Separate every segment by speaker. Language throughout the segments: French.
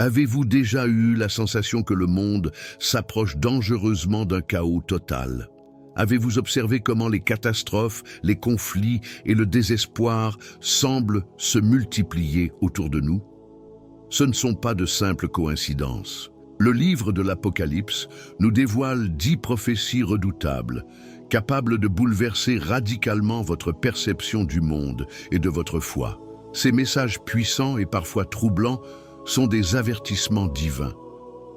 Speaker 1: Avez-vous déjà eu la sensation que le monde s'approche dangereusement d'un chaos total? Avez-vous observé comment les catastrophes, les conflits et le désespoir semblent se multiplier autour de nous? Ce ne sont pas de simples coïncidences. Le livre de l'Apocalypse nous dévoile 10 prophéties redoutables, capables de bouleverser radicalement votre perception du monde et de votre foi. Ces messages puissants et parfois troublants sont des avertissements divins.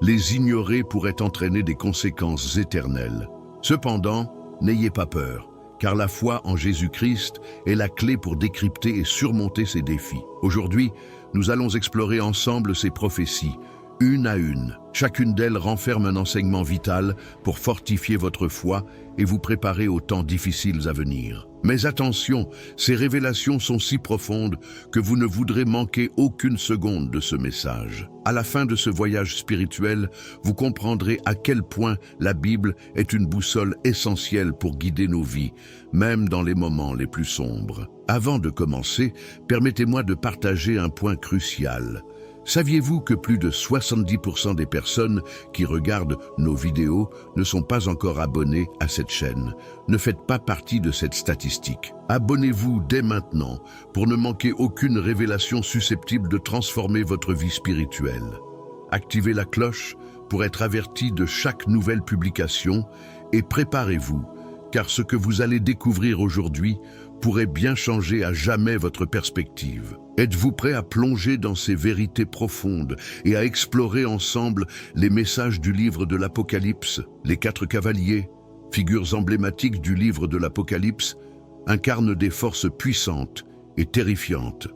Speaker 1: Les ignorer pourrait entraîner des conséquences éternelles. Cependant, n'ayez pas peur, car la foi en Jésus-Christ est la clé pour décrypter et surmonter ces défis. Aujourd'hui, nous allons explorer ensemble ces prophéties, une à une. Chacune d'elles renferme un enseignement vital pour fortifier votre foi et vous préparer aux temps difficiles à venir. Mais attention, ces révélations sont si profondes que vous ne voudrez manquer aucune seconde de ce message. À la fin de ce voyage spirituel, vous comprendrez à quel point la Bible est une boussole essentielle pour guider nos vies, même dans les moments les plus sombres. Avant de commencer, permettez-moi de partager un point crucial. Saviez-vous que plus de 70% des personnes qui regardent nos vidéos ne sont pas encore abonnées à cette chaîne? Ne faites pas partie de cette statistique. Abonnez-vous dès maintenant pour ne manquer aucune révélation susceptible de transformer votre vie spirituelle. Activez la cloche pour être averti de chaque nouvelle publication et préparez-vous, car ce que vous allez découvrir aujourd'hui pourrait bien changer à jamais votre perspective. Êtes-vous prêt à plonger dans ces vérités profondes et à explorer ensemble les messages du livre de l'Apocalypse? Les 4 cavaliers, figures emblématiques du livre de l'Apocalypse, incarnent des forces puissantes et terrifiantes.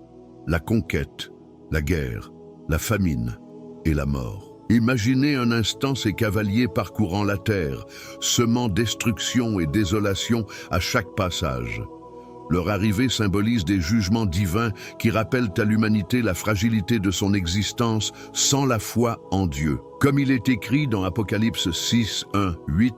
Speaker 1: La conquête, la guerre, la famine et la mort. Imaginez un instant ces cavaliers parcourant la terre, semant destruction et désolation à chaque passage. Leur arrivée symbolise des jugements divins qui rappellent à l'humanité la fragilité de son existence sans la foi en Dieu. Comme il est écrit dans Apocalypse 6, 1, 8,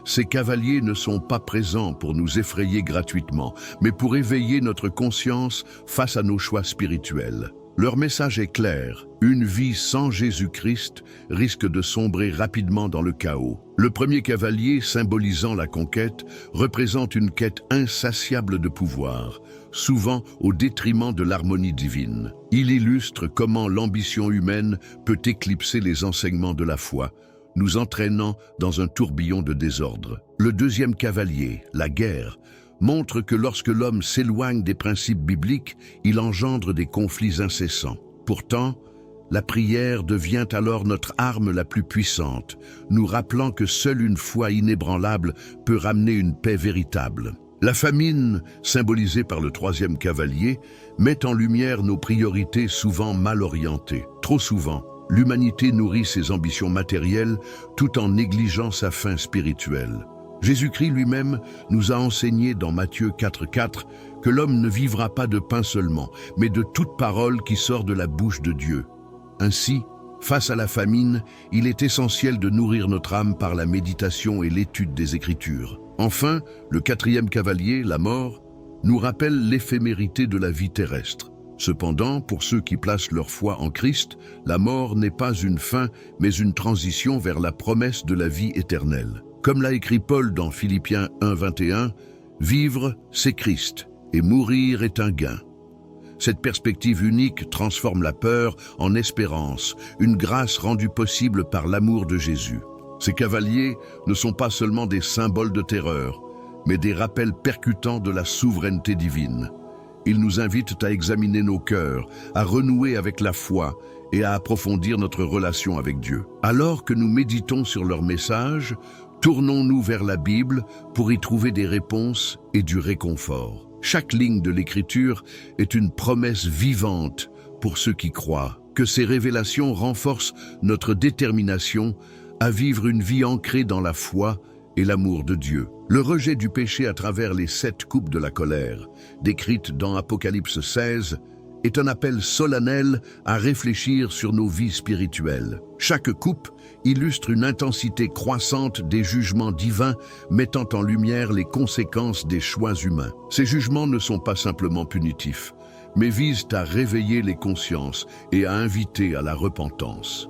Speaker 1: ces cavaliers ne sont pas présents pour nous effrayer gratuitement, mais pour éveiller notre conscience face à nos choix spirituels. Leur message est clair, une vie sans Jésus-Christ risque de sombrer rapidement dans le chaos. Le premier cavalier, symbolisant la conquête, représente une quête insatiable de pouvoir, souvent au détriment de l'harmonie divine. Il illustre comment l'ambition humaine peut éclipser les enseignements de la foi, nous entraînant dans un tourbillon de désordre. Le deuxième cavalier, la guerre, montre que lorsque l'homme s'éloigne des principes bibliques, il engendre des conflits incessants. Pourtant, la prière devient alors notre arme la plus puissante, nous rappelant que seule une foi inébranlable peut ramener une paix véritable. La famine, symbolisée par le troisième cavalier, met en lumière nos priorités souvent mal orientées. Trop souvent, l'humanité nourrit ses ambitions matérielles tout en négligeant sa fin spirituelle. Jésus-Christ lui-même nous a enseigné dans Matthieu 4,4 que l'homme ne vivra pas de pain seulement, mais de toute parole qui sort de la bouche de Dieu. Ainsi, face à la famine, il est essentiel de nourrir notre âme par la méditation et l'étude des Écritures. Enfin, le quatrième cavalier, la mort, nous rappelle l'éphémérité de la vie terrestre. Cependant, pour ceux qui placent leur foi en Christ, la mort n'est pas une fin, mais une transition vers la promesse de la vie éternelle. Comme l'a écrit Paul dans Philippiens 1,21, « Vivre, c'est Christ, et mourir est un gain ». Cette perspective unique transforme la peur en espérance, une grâce rendue possible par l'amour de Jésus. Ces cavaliers ne sont pas seulement des symboles de terreur, mais des rappels percutants de la souveraineté divine. Ils nous invitent à examiner nos cœurs, à renouer avec la foi et à approfondir notre relation avec Dieu. Alors que nous méditons sur leur message, tournons-nous vers la Bible pour y trouver des réponses et du réconfort. Chaque ligne de l'Écriture est une promesse vivante pour ceux qui croient. Que ces révélations renforcent notre détermination à vivre une vie ancrée dans la foi et l'amour de Dieu. Le rejet du péché à travers les 7 coupes de la colère, décrites dans Apocalypse 16, est un appel solennel à réfléchir sur nos vies spirituelles. Chaque coupe illustre une intensité croissante des jugements divins mettant en lumière les conséquences des choix humains. Ces jugements ne sont pas simplement punitifs, mais visent à réveiller les consciences et à inviter à la repentance.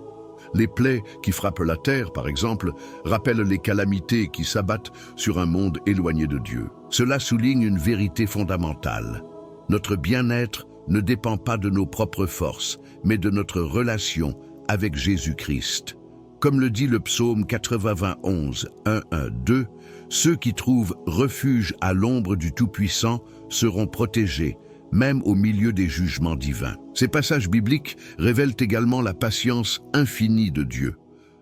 Speaker 1: Les plaies qui frappent la terre, par exemple, rappellent les calamités qui s'abattent sur un monde éloigné de Dieu. Cela souligne une vérité fondamentale. Notre bien-être ne dépend pas de nos propres forces, mais de notre relation avec Jésus-Christ. Comme le dit le psaume 91, 1-1-2, ceux qui trouvent refuge à l'ombre du Tout-Puissant seront protégés, même au milieu des jugements divins. Ces passages bibliques révèlent également la patience infinie de Dieu.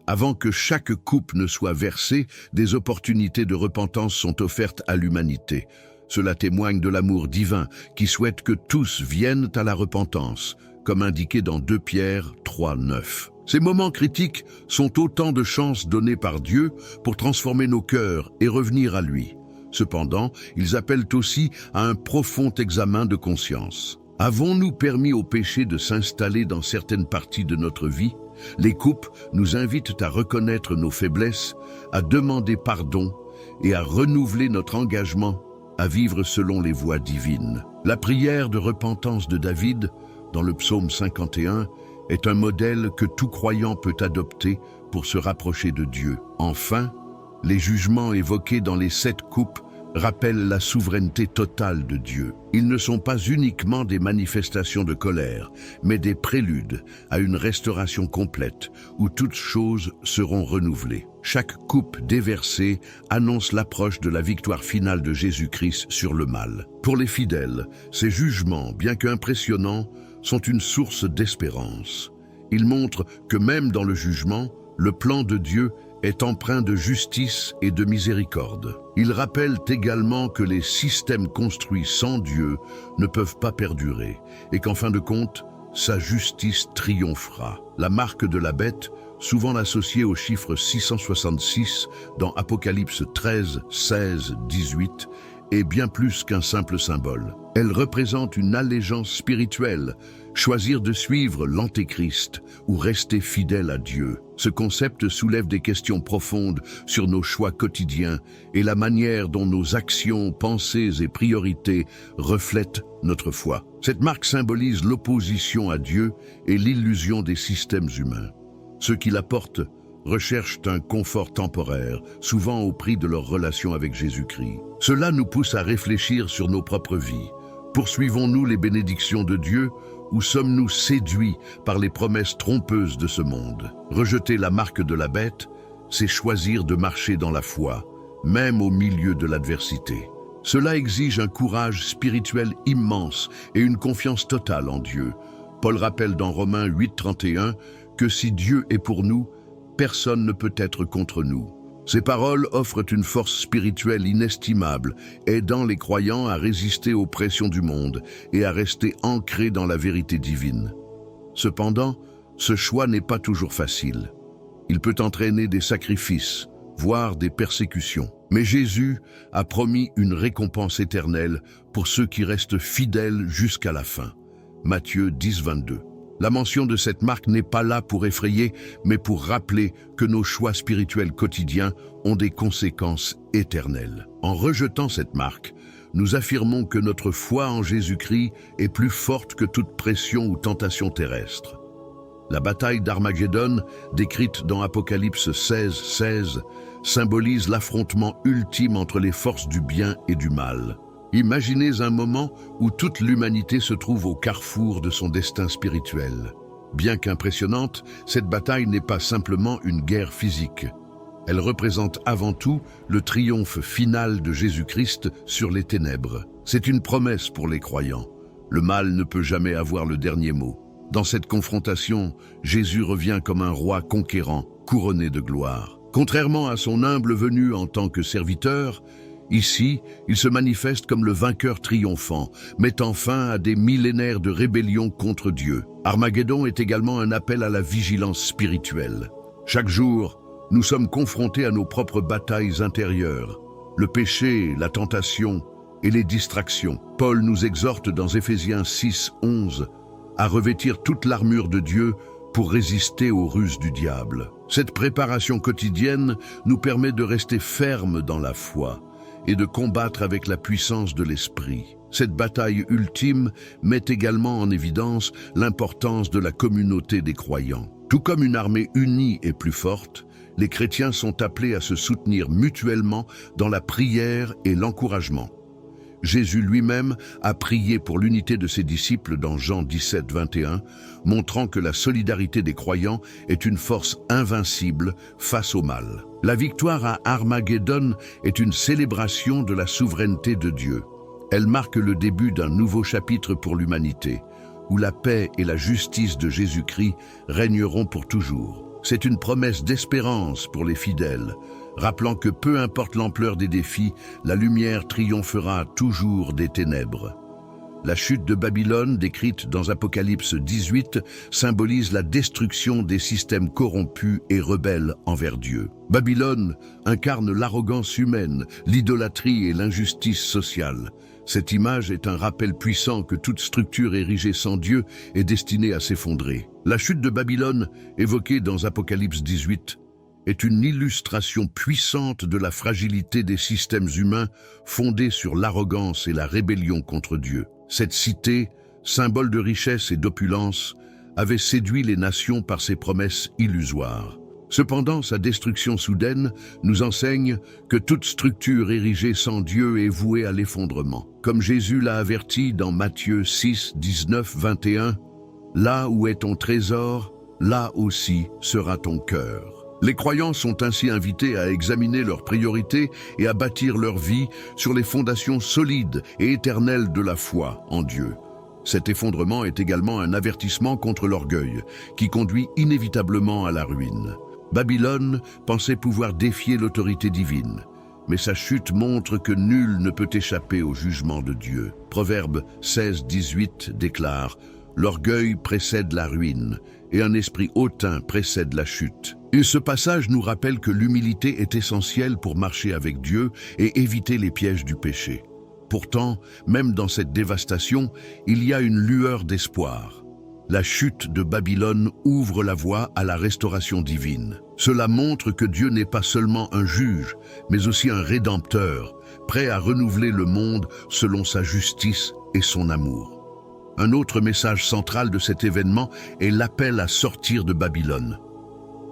Speaker 1: Avant que chaque coupe ne soit versée, des opportunités de repentance sont offertes à l'humanité. Cela témoigne de l'amour divin qui souhaite que tous viennent à la repentance, comme indiqué dans 2 Pierre 3:9. Ces moments critiques sont autant de chances données par Dieu pour transformer nos cœurs et revenir à lui. Cependant, ils appellent aussi à un profond examen de conscience. Avons-nous permis au péché de s'installer dans certaines parties de notre vie? Les coupes nous invitent à reconnaître nos faiblesses, à demander pardon et à renouveler notre engagement à vivre selon les voies divines. La prière de repentance de David, dans le psaume 51, est un modèle que tout croyant peut adopter pour se rapprocher de Dieu. Enfin, les jugements évoqués dans les 7 coupes rappellent la souveraineté totale de Dieu. Ils ne sont pas uniquement des manifestations de colère, mais des préludes à une restauration complète où toutes choses seront renouvelées. Chaque coupe déversée annonce l'approche de la victoire finale de Jésus-Christ sur le mal. Pour les fidèles, ces jugements, bien qu'impressionnants, sont une source d'espérance. Ils montrent que même dans le jugement, le plan de Dieu est empreint de justice et de miséricorde. Ils rappellent également que les systèmes construits sans Dieu ne peuvent pas perdurer et qu'en fin de compte, sa justice triomphera. La marque de la bête, souvent associée au chiffre 666 dans Apocalypse 13, 16, 18, est bien plus qu'un simple symbole. Elle représente une allégeance spirituelle, choisir de suivre l'Antéchrist ou rester fidèle à Dieu. Ce concept soulève des questions profondes sur nos choix quotidiens et la manière dont nos actions, pensées et priorités reflètent notre foi. Cette marque symbolise l'opposition à Dieu et l'illusion des systèmes humains. Ceux qui la portent recherchent un confort temporaire, souvent au prix de leur relation avec Jésus-Christ. Cela nous pousse à réfléchir sur nos propres vies. Poursuivons-nous les bénédictions de Dieu ou sommes-nous séduits par les promesses trompeuses de ce monde? Rejeter la marque de la bête, c'est choisir de marcher dans la foi, même au milieu de l'adversité. Cela exige un courage spirituel immense et une confiance totale en Dieu. Paul rappelle dans Romains 8:31 que si Dieu est pour nous, personne ne peut être contre nous. Ces paroles offrent une force spirituelle inestimable, aidant les croyants à résister aux pressions du monde et à rester ancrés dans la vérité divine. Cependant, ce choix n'est pas toujours facile. Il peut entraîner des sacrifices, voire des persécutions. Mais Jésus a promis une récompense éternelle pour ceux qui restent fidèles jusqu'à la fin. Matthieu 10:22. La mention de cette marque n'est pas là pour effrayer, mais pour rappeler que nos choix spirituels quotidiens ont des conséquences éternelles. En rejetant cette marque, nous affirmons que notre foi en Jésus-Christ est plus forte que toute pression ou tentation terrestre. La bataille d'Armageddon, décrite dans Apocalypse 16:16, symbolise l'affrontement ultime entre les forces du bien et du mal. Imaginez un moment où toute l'humanité se trouve au carrefour de son destin spirituel. Bien qu'impressionnante, cette bataille n'est pas simplement une guerre physique. Elle représente avant tout le triomphe final de Jésus-Christ sur les ténèbres. C'est une promesse pour les croyants. Le mal ne peut jamais avoir le dernier mot. Dans cette confrontation, Jésus revient comme un roi conquérant, couronné de gloire. Contrairement à son humble venue en tant que serviteur, ici, il se manifeste comme le vainqueur triomphant, mettant fin à des millénaires de rébellion contre Dieu. Armageddon est également un appel à la vigilance spirituelle. Chaque jour, nous sommes confrontés à nos propres batailles intérieures, le péché, la tentation et les distractions. Paul nous exhorte dans Éphésiens 6:11 à revêtir toute l'armure de Dieu pour résister aux ruses du diable. Cette préparation quotidienne nous permet de rester fermes dans la foi et de combattre avec la puissance de l'Esprit. Cette bataille ultime met également en évidence l'importance de la communauté des croyants. Tout comme une armée unie est plus forte, les chrétiens sont appelés à se soutenir mutuellement dans la prière et l'encouragement. Jésus lui-même a prié pour l'unité de ses disciples dans Jean 17, 21, montrant que la solidarité des croyants est une force invincible face au mal. La victoire à Armageddon est une célébration de la souveraineté de Dieu. Elle marque le début d'un nouveau chapitre pour l'humanité, où la paix et la justice de Jésus-Christ régneront pour toujours. C'est une promesse d'espérance pour les fidèles, rappelant que peu importe l'ampleur des défis, la lumière triomphera toujours des ténèbres. La chute de Babylone, décrite dans Apocalypse 18, symbolise la destruction des systèmes corrompus et rebelles envers Dieu. Babylone incarne l'arrogance humaine, l'idolâtrie et l'injustice sociale. Cette image est un rappel puissant que toute structure érigée sans Dieu est destinée à s'effondrer. La chute de Babylone, évoquée dans Apocalypse 18, est une illustration puissante de la fragilité des systèmes humains fondés sur l'arrogance et la rébellion contre Dieu. Cette cité, symbole de richesse et d'opulence, avait séduit les nations par ses promesses illusoires. Cependant, sa destruction soudaine nous enseigne que toute structure érigée sans Dieu est vouée à l'effondrement. Comme Jésus l'a averti dans Matthieu 6, 19, 21, « Là où est ton trésor, là aussi sera ton cœur. » Les croyants sont ainsi invités à examiner leurs priorités et à bâtir leur vie sur les fondations solides et éternelles de la foi en Dieu. Cet effondrement est également un avertissement contre l'orgueil, qui conduit inévitablement à la ruine. Babylone pensait pouvoir défier l'autorité divine, mais sa chute montre que nul ne peut échapper au jugement de Dieu. Proverbe 16, 18 déclare « L'orgueil précède la ruine, et un esprit hautain précède la chute. » Et ce passage nous rappelle que l'humilité est essentielle pour marcher avec Dieu et éviter les pièges du péché. Pourtant, même dans cette dévastation, il y a une lueur d'espoir. La chute de Babylone ouvre la voie à la restauration divine. Cela montre que Dieu n'est pas seulement un juge, mais aussi un rédempteur, prêt à renouveler le monde selon sa justice et son amour. Un autre message central de cet événement est l'appel à sortir de Babylone.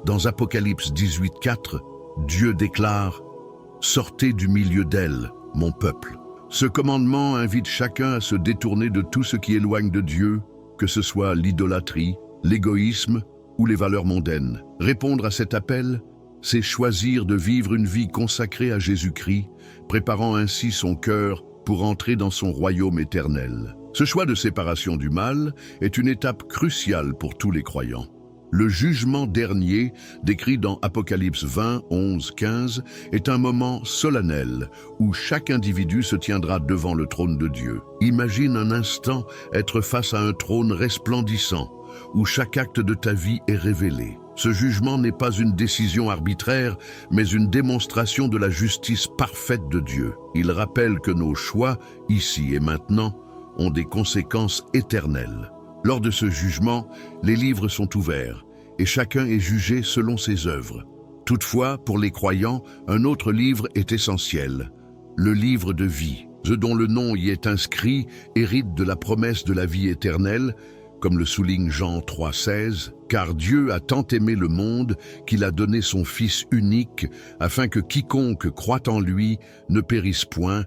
Speaker 1: Dans Apocalypse 18, 4, Dieu déclare « Sortez du milieu d'elle, mon peuple ». Ce commandement invite chacun à se détourner de tout ce qui éloigne de Dieu, que ce soit l'idolâtrie, l'égoïsme ou les valeurs mondaines. Répondre à cet appel, c'est choisir de vivre une vie consacrée à Jésus-Christ, préparant ainsi son cœur pour entrer dans son royaume éternel. Ce choix de séparation du mal est une étape cruciale pour tous les croyants. Le jugement dernier, décrit dans Apocalypse 20, 11, 15, est un moment solennel où chaque individu se tiendra devant le trône de Dieu. Imagine un instant être face à un trône resplendissant, où chaque acte de ta vie est révélé. Ce jugement n'est pas une décision arbitraire, mais une démonstration de la justice parfaite de Dieu. Il rappelle que nos choix, ici et maintenant, ont des conséquences éternelles. Lors de ce jugement, les livres sont ouverts et chacun est jugé selon ses œuvres. Toutefois, pour les croyants, un autre livre est essentiel, le livre de vie. Ceux dont le nom y est inscrit héritent de la promesse de la vie éternelle, comme le souligne Jean 3,16, « Car Dieu a tant aimé le monde qu'il a donné son Fils unique, afin que quiconque croit en lui ne périsse point,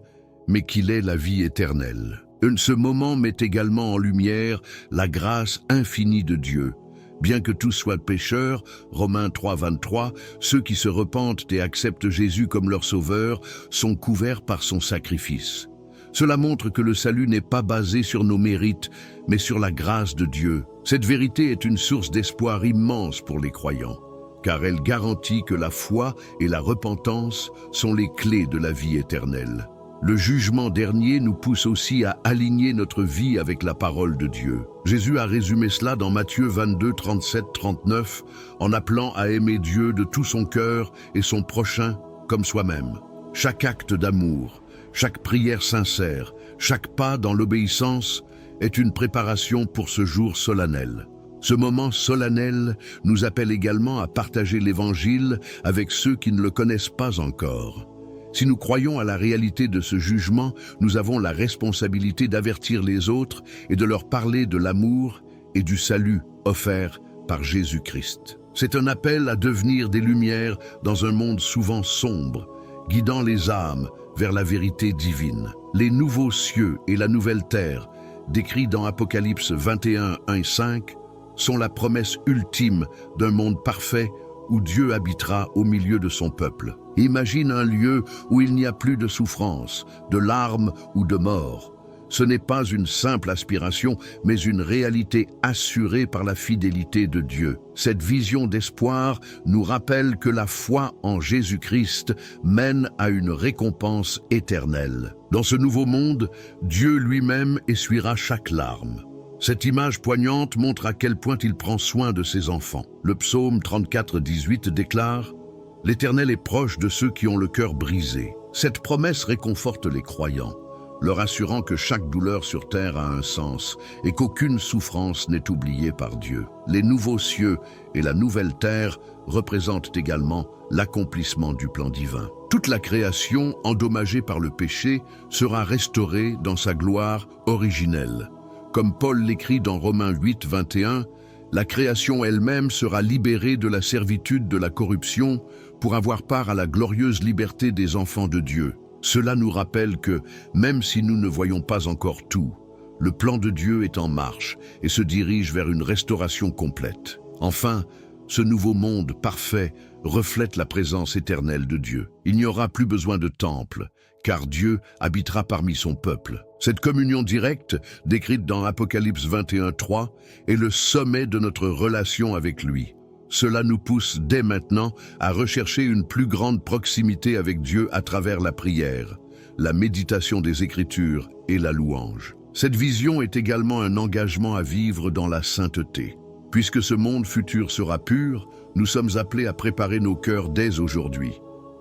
Speaker 1: mais qu'il ait la vie éternelle. » Ce moment met également en lumière la grâce infinie de Dieu. Bien que tous soient pécheurs, Romains 3, 23, ceux qui se repentent et acceptent Jésus comme leur sauveur sont couverts par son sacrifice. Cela montre que le salut n'est pas basé sur nos mérites, mais sur la grâce de Dieu. Cette vérité est une source d'espoir immense pour les croyants, car elle garantit que la foi et la repentance sont les clés de la vie éternelle. Le jugement dernier nous pousse aussi à aligner notre vie avec la parole de Dieu. Jésus a résumé cela dans Matthieu 22, 37, 39, en appelant à aimer Dieu de tout son cœur et son prochain comme soi-même. Chaque acte d'amour, chaque prière sincère, chaque pas dans l'obéissance est une préparation pour ce jour solennel. Ce moment solennel nous appelle également à partager l'Évangile avec ceux qui ne le connaissent pas encore. Si nous croyons à la réalité de ce jugement, nous avons la responsabilité d'avertir les autres et de leur parler de l'amour et du salut offert par Jésus-Christ. C'est un appel à devenir des lumières dans un monde souvent sombre, guidant les âmes vers la vérité divine. Les nouveaux cieux et la nouvelle terre, décrits dans Apocalypse 21, 1 et 5, sont la promesse ultime d'un monde parfait où Dieu habitera au milieu de son peuple. Imagine un lieu où il n'y a plus de souffrance, de larmes ou de mort. Ce n'est pas une simple aspiration, mais une réalité assurée par la fidélité de Dieu. Cette vision d'espoir nous rappelle que la foi en Jésus-Christ mène à une récompense éternelle. Dans ce nouveau monde, Dieu lui-même essuiera chaque larme. Cette image poignante montre à quel point il prend soin de ses enfants. Le psaume 34, 18 déclare « L'Éternel est proche de ceux qui ont le cœur brisé ». Cette promesse réconforte les croyants, leur assurant que chaque douleur sur terre a un sens et qu'aucune souffrance n'est oubliée par Dieu. Les nouveaux cieux et la nouvelle terre représentent également l'accomplissement du plan divin. Toute la création, endommagée par le péché, sera restaurée dans sa gloire originelle. Comme Paul l'écrit dans Romains 8, 21, la création elle-même sera libérée de la servitude de la corruption pour avoir part à la glorieuse liberté des enfants de Dieu. Cela nous rappelle que, même si nous ne voyons pas encore tout, le plan de Dieu est en marche et se dirige vers une restauration complète. Enfin, ce nouveau monde parfait reflète la présence éternelle de Dieu. Il n'y aura plus besoin de temple, car Dieu habitera parmi son peuple. Cette communion directe, décrite dans Apocalypse 21, 3, est le sommet de notre relation avec lui. Cela nous pousse dès maintenant à rechercher une plus grande proximité avec Dieu à travers la prière, la méditation des Écritures et la louange. Cette vision est également un engagement à vivre dans la sainteté. Puisque ce monde futur sera pur, nous sommes appelés à préparer nos cœurs dès aujourd'hui.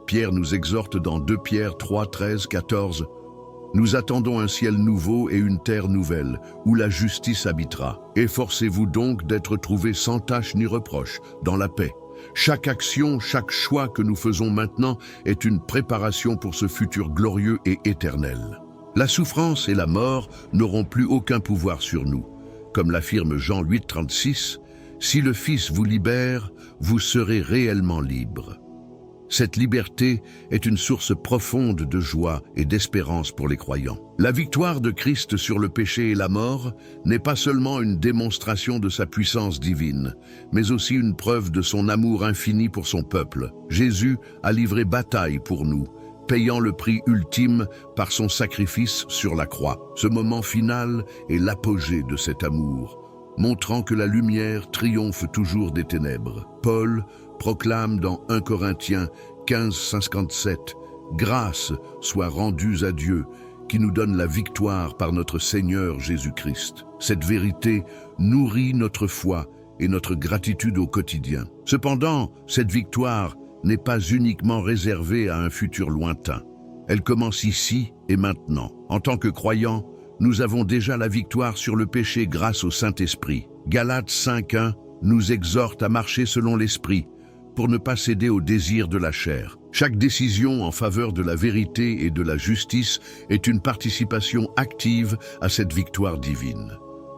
Speaker 1: Pierre nous exhorte dans 2 Pierre 3, 13, 14. Nous attendons un ciel nouveau et une terre nouvelle, où la justice habitera. Efforcez-vous donc d'être trouvés sans tache ni reproche, dans la paix. Chaque action, chaque choix que nous faisons maintenant est une préparation pour ce futur glorieux et éternel. La souffrance et la mort n'auront plus aucun pouvoir sur nous. Comme l'affirme Jean 8, 36, « Si le Fils vous libère, vous serez réellement libre ». Cette liberté est une source profonde de joie et d'espérance pour les croyants. La victoire de Christ sur le péché et la mort n'est pas seulement une démonstration de sa puissance divine, mais aussi une preuve de son amour infini pour son peuple. Jésus a livré bataille pour nous, payant le prix ultime par son sacrifice sur la croix. Ce moment final est l'apogée de cet amour, montrant que la lumière triomphe toujours des ténèbres. Paul proclame dans 1 Corinthiens 15, 57, « Grâce soit rendue à Dieu, qui nous donne la victoire par notre Seigneur Jésus-Christ. » Cette vérité nourrit notre foi et notre gratitude au quotidien. Cependant, cette victoire n'est pas uniquement réservée à un futur lointain. Elle commence ici et maintenant. En tant que croyants, nous avons déjà la victoire sur le péché grâce au Saint-Esprit. Galates 5.1 nous exhorte à marcher selon l'Esprit, pour ne pas céder aux désirs de la chair. Chaque décision en faveur de la vérité et de la justice est une participation active à cette victoire divine.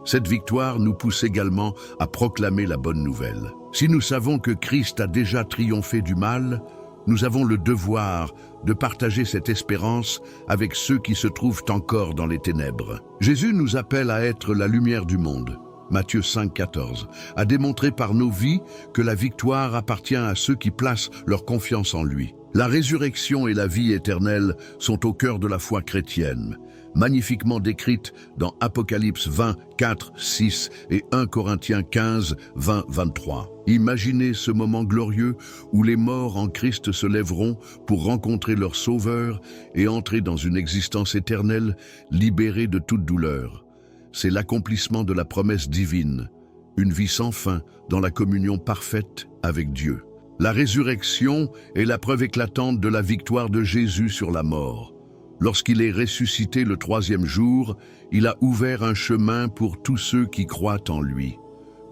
Speaker 1: Cette victoire nous pousse également à proclamer la bonne nouvelle. Si nous savons que Christ a déjà triomphé du mal, nous avons le devoir de partager cette espérance avec ceux qui se trouvent encore dans les ténèbres. Jésus nous appelle à être la lumière du monde. Matthieu 5, 14, a démontré par nos vies que la victoire appartient à ceux qui placent leur confiance en lui. La résurrection et la vie éternelle sont au cœur de la foi chrétienne, magnifiquement décrites dans Apocalypse 20, 4, 6 et 1 Corinthiens 15, 20, 23. Imaginez ce moment glorieux où les morts en Christ se lèveront pour rencontrer leur Sauveur et entrer dans une existence éternelle libérée de toute douleur. C'est l'accomplissement de la promesse divine, une vie sans fin dans la communion parfaite avec Dieu. La résurrection est la preuve éclatante de la victoire de Jésus sur la mort. Lorsqu'il est ressuscité le 3e jour, il a ouvert un chemin pour tous ceux qui croient en lui.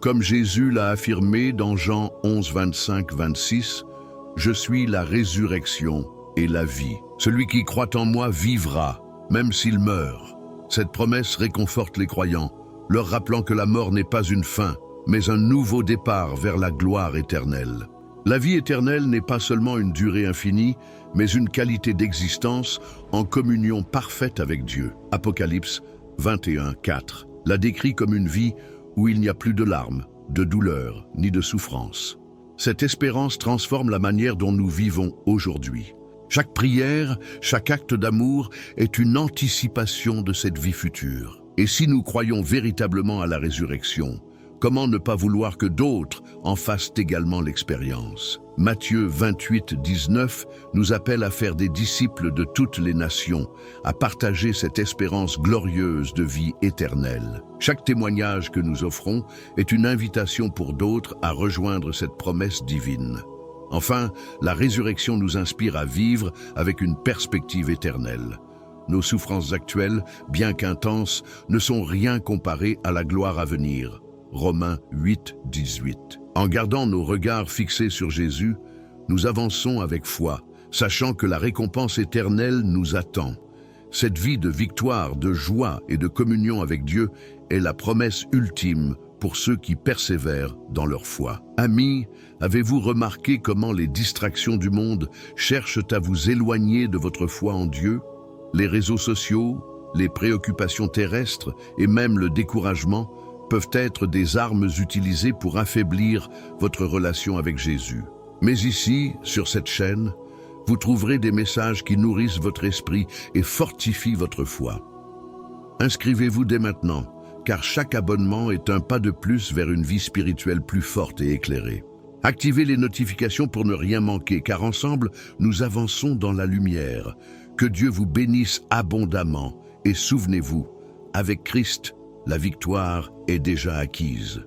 Speaker 1: Comme Jésus l'a affirmé dans Jean 11, 25, 26, « Je suis la résurrection et la vie. Celui qui croit en moi vivra, même s'il meurt. Cette promesse réconforte les croyants, leur rappelant que la mort n'est pas une fin, mais un nouveau départ vers la gloire éternelle. La vie éternelle n'est pas seulement une durée infinie, mais une qualité d'existence en communion parfaite avec Dieu. Apocalypse 21:4 la décrit comme une vie où il n'y a plus de larmes, de douleur, ni de souffrance. Cette espérance transforme la manière dont nous vivons aujourd'hui. Chaque prière, chaque acte d'amour est une anticipation de cette vie future. Et si nous croyons véritablement à la résurrection, comment ne pas vouloir que d'autres en fassent également l'expérience? Matthieu 28:19 nous appelle à faire des disciples de toutes les nations, à partager cette espérance glorieuse de vie éternelle. Chaque témoignage que nous offrons est une invitation pour d'autres à rejoindre cette promesse divine. Enfin, la résurrection nous inspire à vivre avec une perspective éternelle. Nos souffrances actuelles, bien qu'intenses, ne sont rien comparées à la gloire à venir. Romains 8:18. En gardant nos regards fixés sur Jésus, nous avançons avec foi, sachant que la récompense éternelle nous attend. Cette vie de victoire, de joie et de communion avec Dieu est la promesse ultime pour ceux qui persévèrent dans leur foi. Amis, avez-vous remarqué comment les distractions du monde cherchent à vous éloigner de votre foi en Dieu? Les réseaux sociaux, les préoccupations terrestres et même le découragement peuvent être des armes utilisées pour affaiblir votre relation avec Jésus. Mais ici, sur cette chaîne, vous trouverez des messages qui nourrissent votre esprit et fortifient votre foi. Inscrivez-vous dès maintenant, car chaque abonnement est un pas de plus vers une vie spirituelle plus forte et éclairée. Activez les notifications pour ne rien manquer, car ensemble, nous avançons dans la lumière. Que Dieu vous bénisse abondamment et souvenez-vous, avec Christ, la victoire est déjà acquise.